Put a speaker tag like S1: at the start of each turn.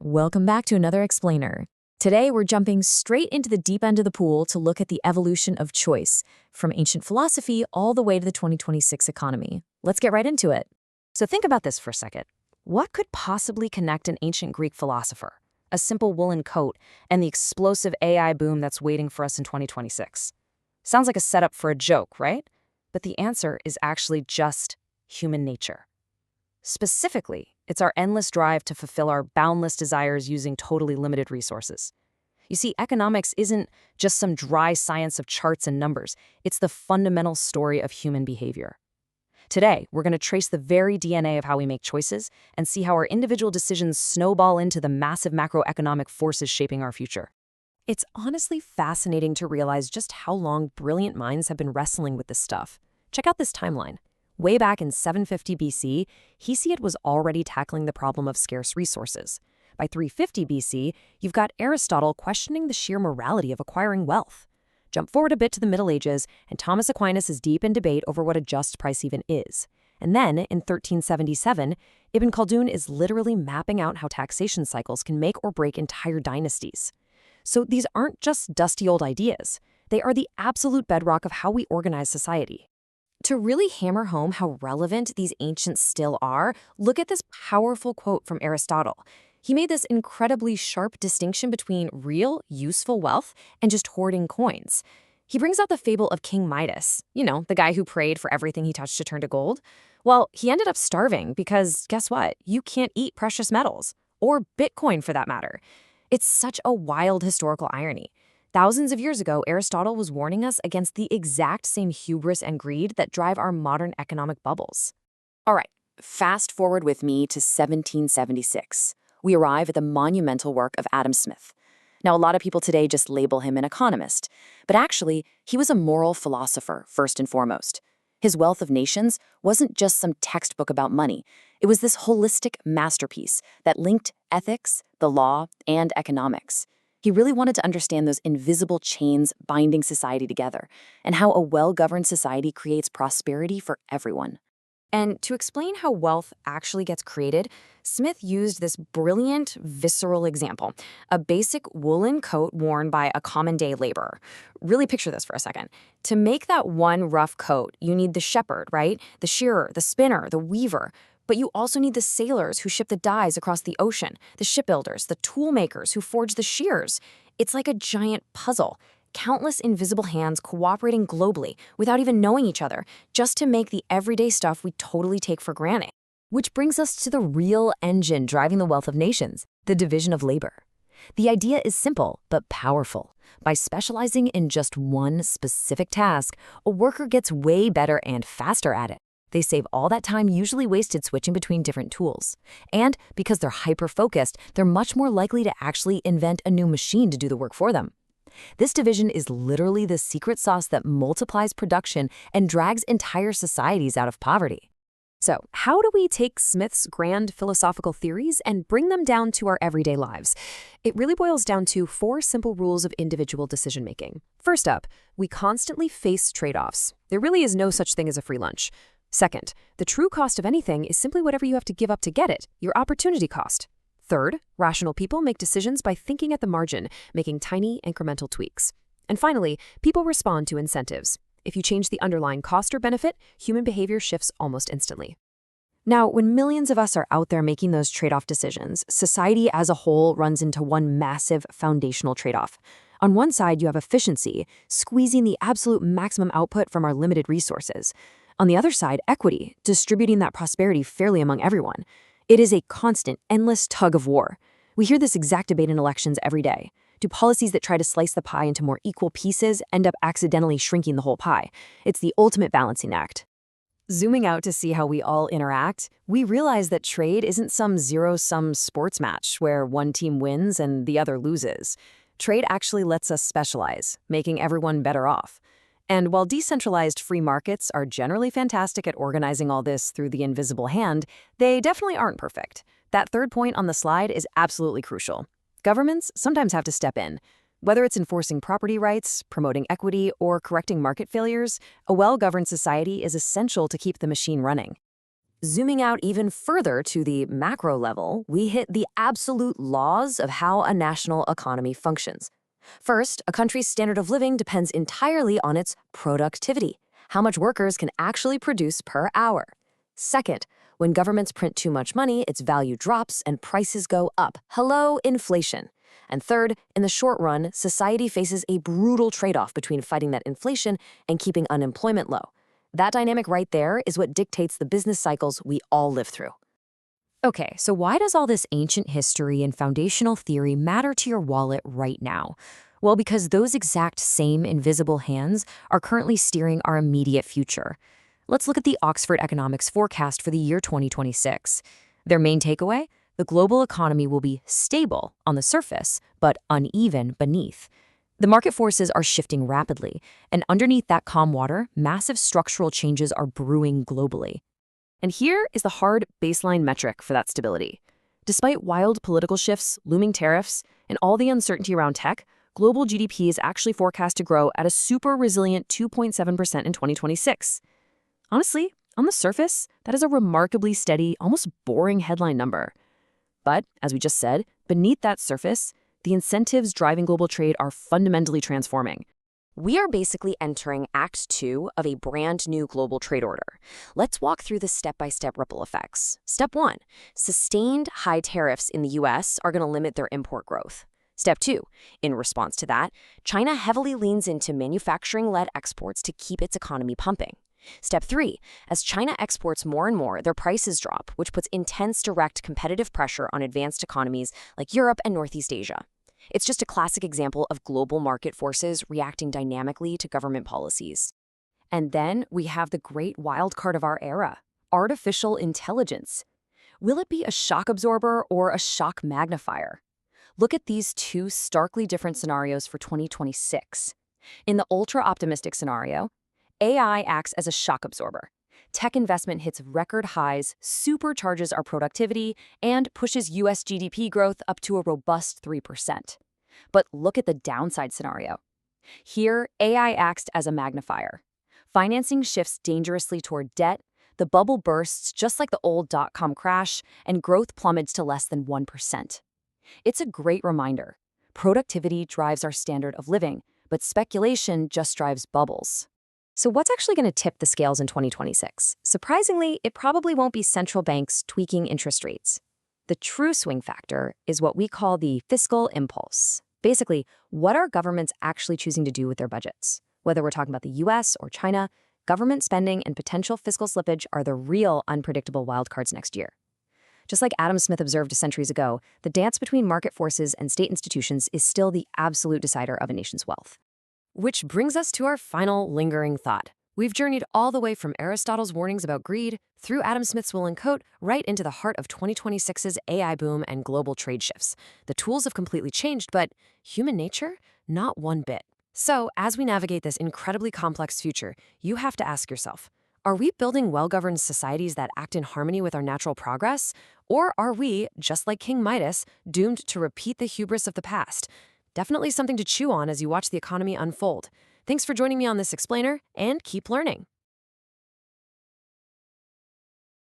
S1: Welcome back to another explainer. Today, we're jumping straight into the deep end of the pool to look at the evolution of choice, from ancient philosophy all the way to the 2026 economy. Let's get right into it.
S2: So think about this for a second. What could possibly connect an ancient Greek philosopher, a simple woolen coat, and the explosive AI boom that's waiting for us in 2026? Sounds like a setup for a joke, right? But the answer is actually just human nature. Specifically, it's our endless drive to fulfill our boundless desires using totally limited resources. You see, economics isn't just some dry science of charts and numbers. It's the fundamental story of human behavior. Today, we're going to trace the very DNA of how we make choices and see how our individual decisions snowball into the massive macroeconomic forces shaping our future.
S3: It's honestly fascinating to realize just how long brilliant minds have been wrestling with this stuff. Check out this timeline. Way back in 750 BC, Hesiod was already tackling the problem of scarce resources. By 350 BC, you've got Aristotle questioning the sheer morality of acquiring wealth. Jump forward a bit to the Middle Ages, and Thomas Aquinas is deep in debate over what a just price even is. And then, in 1377, Ibn Khaldun is literally mapping out how taxation cycles can make or break entire dynasties. So these aren't just dusty old ideas. They are the absolute bedrock of how we organize society.
S1: To really hammer home how relevant these ancients still are, look at this powerful quote from Aristotle. He made this incredibly sharp distinction between real, useful wealth and just hoarding coins. He brings out the fable of King Midas, the guy who prayed for everything he touched to turn to gold. Well, he ended up starving because, guess what? You can't eat precious metals, or Bitcoin for that matter. It's such a wild historical irony. Thousands of years ago, Aristotle was warning us against the exact same hubris and greed that drive our modern economic bubbles. All right, fast forward with me to 1776. We arrive at the monumental work of Adam Smith. Now, a lot of people today just label him an economist, but actually, he was a moral philosopher first and foremost. His Wealth of Nations wasn't just some textbook about money. It was this holistic masterpiece that linked ethics, the law, and economics. He really wanted to understand those invisible chains binding society together and how a well-governed society creates prosperity for everyone. And to explain how wealth actually gets created, Smith used this brilliant, visceral example, a basic woolen coat worn by a common-day laborer. Really picture this for a second. To make that one rough coat, you need the shepherd, right? The shearer, the spinner, the weaver. But you also need the sailors who ship the dyes across the ocean, the shipbuilders, the tool makers who forge the shears. It's like a giant puzzle. Countless invisible hands cooperating globally without even knowing each other, just to make the everyday stuff we totally take for granted. Which brings us to the real engine driving the wealth of nations, the division of labor. The idea is simple but powerful. By specializing in just one specific task, a worker gets way better and faster at it. They save all that time usually wasted switching between different tools. And because they're hyper-focused, they're much more likely to actually invent a new machine to do the work for them. This division is literally the secret sauce that multiplies production and drags entire societies out of poverty.
S3: So, how do we take Smith's grand philosophical theories and bring them down to our everyday lives? It really boils down to 4 simple rules of individual decision-making. First up, we constantly face trade-offs. There really is no such thing as a free lunch. Second, the true cost of anything is simply whatever you have to give up to get it, your opportunity cost. Third, rational people make decisions by thinking at the margin, making tiny, incremental tweaks. And finally, people respond to incentives. If you change the underlying cost or benefit, human behavior shifts almost instantly.
S1: Now, when millions of us are out there making those trade-off decisions, society as a whole runs into one massive foundational trade-off. On one side, you have efficiency, squeezing the absolute maximum output from our limited resources. On the other side, equity, distributing that prosperity fairly among everyone. It is a constant, endless tug of war. We hear this exact debate in elections every day. Do policies that try to slice the pie into more equal pieces end up accidentally shrinking the whole pie? It's the ultimate balancing act. Zooming out to see how we all interact, we realize that trade isn't some zero-sum sports match where one team wins and the other loses. Trade actually lets us specialize, making everyone better off. And while decentralized free markets are generally fantastic at organizing all this through the invisible hand, they definitely aren't perfect. That third point on the slide is absolutely crucial. Governments sometimes have to step in. Whether it's enforcing property rights, promoting equity, or correcting market failures, a well-governed society is essential to keep the machine running.
S3: Zooming out even further to the macro level, we hit the absolute laws of how a national economy functions. First, a country's standard of living depends entirely on its productivity, how much workers can actually produce per hour. Second, when governments print too much money, its value drops and prices go up. Hello, inflation. And third, in the short run, society faces a brutal trade-off between fighting that inflation and keeping unemployment low. That dynamic right there is what dictates the business cycles we all live through.
S1: Okay, so why does all this ancient history and foundational theory matter to your wallet right now? Well, because those exact same invisible hands are currently steering our immediate future. Let's look at the Oxford Economics forecast for the year 2026. Their main takeaway? The global economy will be stable on the surface, but uneven beneath. The market forces are shifting rapidly, and underneath that calm water, massive structural changes are brewing globally.
S3: And here is the hard baseline metric for that stability. Despite wild political shifts, looming tariffs, and all the uncertainty around tech, global GDP is actually forecast to grow at a super resilient 2.7% in 2026. Honestly, on the surface, that is a remarkably steady, almost boring headline number. But, as we just said, beneath that surface, the incentives driving global trade are fundamentally transforming.
S2: We are basically entering Act 2 of a brand new global trade order. Let's walk through the step-by-step ripple effects. Step 1, sustained high tariffs in the US are going to limit their import growth. Step 2, in response to that, China heavily leans into manufacturing-led exports to keep its economy pumping. Step 3, as China exports more and more, their prices drop, which puts intense direct competitive pressure on advanced economies like Europe and Northeast Asia. It's just a classic example of global market forces reacting dynamically to government policies.
S1: And then we have the great wild card of our era, artificial intelligence. Will it be a shock absorber or a shock magnifier? Look at these two starkly different scenarios for 2026. In the ultra-optimistic scenario, AI acts as a shock absorber. Tech investment hits record highs, supercharges our productivity, and pushes US GDP growth up to a robust 3%. But look at the downside scenario. Here, AI acts as a magnifier. Financing shifts dangerously toward debt, the bubble bursts just like the old dot-com crash, and growth plummets to less than 1%. It's a great reminder. Productivity drives our standard of living, but speculation just drives bubbles. So what's actually going to tip the scales in 2026? Surprisingly, it probably won't be central banks tweaking interest rates. The true swing factor is what we call the fiscal impulse. Basically, what are governments actually choosing to do with their budgets? Whether we're talking about the US or China, government spending and potential fiscal slippage are the real unpredictable wildcards next year. Just like Adam Smith observed centuries ago, the dance between market forces and state institutions is still the absolute decider of a nation's wealth. Which brings us to our final lingering thought. We've journeyed all the way from Aristotle's warnings about greed, through Adam Smith's woolen coat, right into the heart of 2026's AI boom and global trade shifts. The tools have completely changed, but human nature? Not one bit. So, as we navigate this incredibly complex future, you have to ask yourself, are we building well-governed societies that act in harmony with our natural progress? Or are we, just like King Midas, doomed to repeat the hubris of the past? Definitely something to chew on as you watch the economy unfold. Thanks for joining me on this explainer, and keep learning.